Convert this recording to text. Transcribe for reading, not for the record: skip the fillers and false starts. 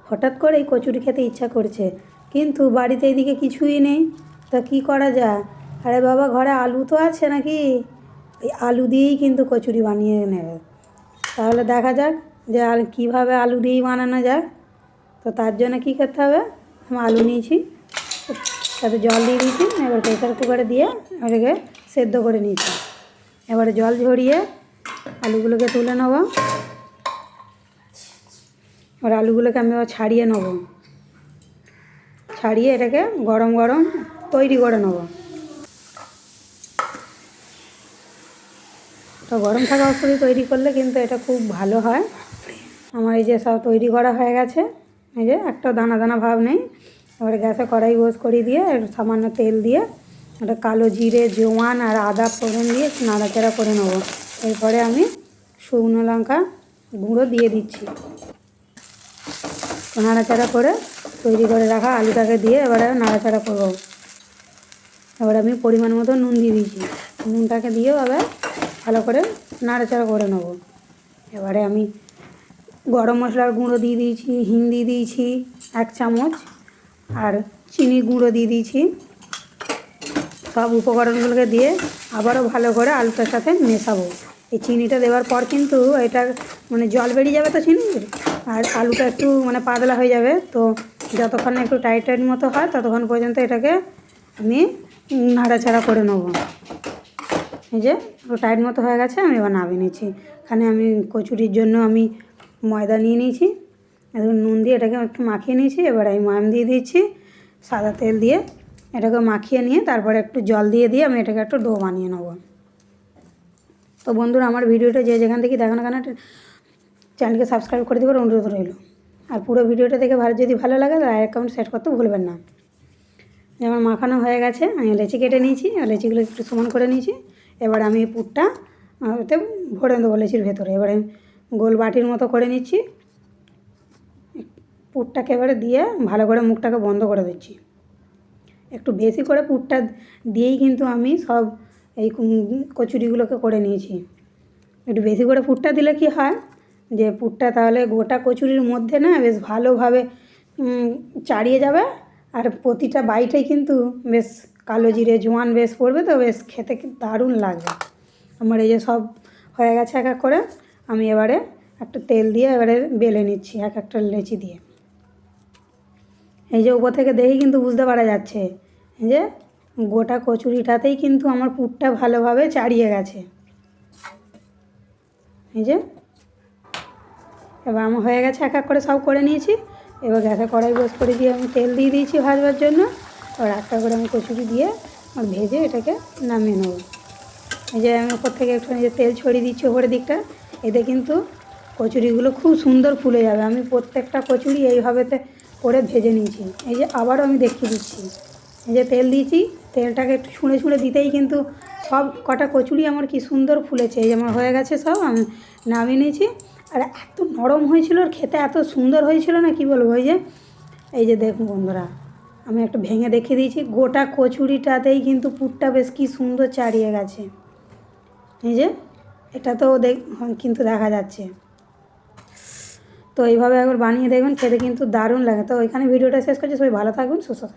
হঠাৎ করে এই কচুরি খেতে ইচ্ছা করছে, কিন্তু বাড়িতে এদিকে কিছুই নেই। তা কী করা যায়? আরে বাবা, ঘরে আলু তো আছে নাকি? এই আলু দিয়েই কিন্তু কচুরি বানিয়ে নেবে। তাহলে দেখা যাক যে আর কীভাবে আলু দিয়েই বানানো যায়। তো তার জন্য কী করতে হবে, আমি আলু নিয়েছি, তাতে জল দিয়ে দিয়েছি, এবার প্রেসার কুকারে দিয়ে এটাকে সেদ্ধ করে নিয়েছি। এবারে জল ঝরিয়ে আলুগুলোকে তুলে নেব। এবার আলুগুলোকে আমি আবার ছাড়িয়ে নেব, ছাড়িয়ে এটাকে গরম গরম তৈরি করে নেব। তো গরম থাকা অবস্থায় তৈরি করলে কিন্তু এটা খুব ভালো হয়। আমার এই যে সব তৈরি করা হয়ে গেছে, এই যে একটা দানা দানা ভাব নেই। এবারে গ্যাসে কড়াই করিয়ে দিয়ে সামান্য তেল দিয়ে একটা কালো জিরে, জোয়ান আর আদা ফোড়ন দিয়ে একটু নাড়াচাড়া করে নেব। এরপরে আমি শুকনো লঙ্কা গুঁড়ো দিয়ে দিচ্ছি। নাড়াচাড়া করে তৈরি করে রাখা আলুটাকে দিয়ে এবারে নাড়াচাড়া করব। এবার আমি পরিমাণ মতো নুন দিয়ে দিয়েছি, নুনটাকে দিয়েও আবার ভালো করে নাড়াচাড়া করে নেব। এবারে আমি গরম মশলার গুঁড়ো দিয়ে দিয়েছি, হিং দিয়ে দিয়েছি 1 চামচ, আর চিনি গুঁড়ো দিয়ে দিয়েছি। সব উপকরণগুলোকে দিয়ে আবারও ভালো করে আলুটার সাথে মেশাবো। এই চিনিটা দেওয়ার পর কিন্তু এটা মানে জল বেরিয়ে যাবে তো চিনির, আর আলুটা একটু মানে পাতলা হয়ে যাবে। তো যতক্ষণ না একটু টাইট টাইট মতো হয় ততক্ষণ পর্যন্ত এটাকে আমি নাড়াচাড়া করে নেব। এই যে একটু টাইট মতো হয়ে গেছে, আমি এবার নামিয়ে নিচ্ছি। এখানে আমি কচুরির জন্য আমি ময়দা নিয়ে নিয়েছি, এখন নুন দিয়ে এটাকে একটু মাখিয়ে নিয়েছি। এবার আমি ময়াম দিয়ে দিচ্ছি, সাদা তেল দিয়ে এটাকে মাখিয়ে নিয়ে তারপরে একটু জল দিয়ে আমি এটাকে একটু ডো বানিয়ে নেব। তো বন্ধুরা, আমার ভিডিওটা যে যেখান থেকে দেখো না কেন চ্যানেলকে সাবস্ক্রাইব করে দেবার অনুরোধ রইল। আর পুরো ভিডিওটা দেখে যদি ভালো লাগে তাহলে লাইক কমেন্ট শেয়ার করতে ভুলবেন না। যেমন মাখানো হয়ে গেছে, আমি লেচি কেটে নিয়েছি, আর লেচিগুলো একটু সমান করে নিয়েছি। এবার আমি এই পুরটা ওতে ভরে দেবো লেচির ভেতরে। এবারে গোল বাটির মতো করে নিচ্ছি, পুরটাকে এবারে দিয়ে ভালো করে মুখটাকে বন্ধ করে দিচ্ছি। একটু বেশি করে পুরটা দিয়েই কিন্তু আমি সব এই কচুরিগুলোকে করে নিয়েছি। একটু বেশি করে পুরটা দিলে কি হয় যে পুরটা তাহলে গোটা কচুরির মধ্যে না বেশ ভালোভাবে চাড়িয়ে যাবে, আর প্রতিটা বাইটেই কিন্তু বেশ কালো জিরে, জোয়ান বেশ পড়বে, তো বেশ খেতে দারুণ লাগবে। আমার এই যে সব হয়ে গেছে এক এক করে, আমি এবারে একটু তেল দিয়ে এবারে বেলে নিচ্ছি এক একটা লেচি দিয়ে। এই যে উপর থেকে দেখেই কিন্তু বুঝতে পারা যাচ্ছে এই যে গোটা কচুরিটাতেই কিন্তু আমার পুরটা ভালোভাবে চাড়িয়ে গেছে। এই যে এবার আমার হয়ে গেছে, এক এক করে সব করে নিয়েছি। এবার গ্যাসে কড়াই করে দিয়ে আমি তেল দিয়ে দিয়েছি ভাজবার জন্য। এবার একটা করে আমি কচুরি দিয়ে ভেজে এটাকে নামিয়ে নেব। এই যে আমি ওপর থেকে একটু যে তেল ছড়িয়ে দিচ্ছি ওপরের দিকটা, এতে কিন্তু কচুরিগুলো খুব সুন্দর ফুলে যাবে। আমি প্রত্যেকটা কচুরি এইভাবে করে ভেজে নিয়েছি। এই যে আবারও আমি দেখিয়ে দিচ্ছি, এই যে তেল দিয়েছি, তেলটাকে একটু ছুঁড়ে দিতেই কিন্তু সব কটা কচুরি আমার কি সুন্দর ফুলেছে। এই যে আমার হয়ে গেছে সব, আমি নামিয়ে নিয়েছি। আর এত নরম হয়েছিল, আর খেতে এত সুন্দর হয়েছিল না কি বলবো। এই যে দেখুন বন্ধুরা, আমি একটু ভেঙে দেখিয়ে দিয়েছি, গোটা কচুরিটাতেই কিন্তু পুরটা বেশ কি সুন্দর চাড়িয়ে গেছে। এই যে এটা তো কিন্তু দেখা যাচ্ছে। তো এইভাবে একবার বানিয়ে দেখবেন, খেতে কিন্তু দারুণ লাগে। তো এখানে ভিডিওটা শেষ করছি। সবাই ভালো থাকবেন, সুস্থ থাকবেন।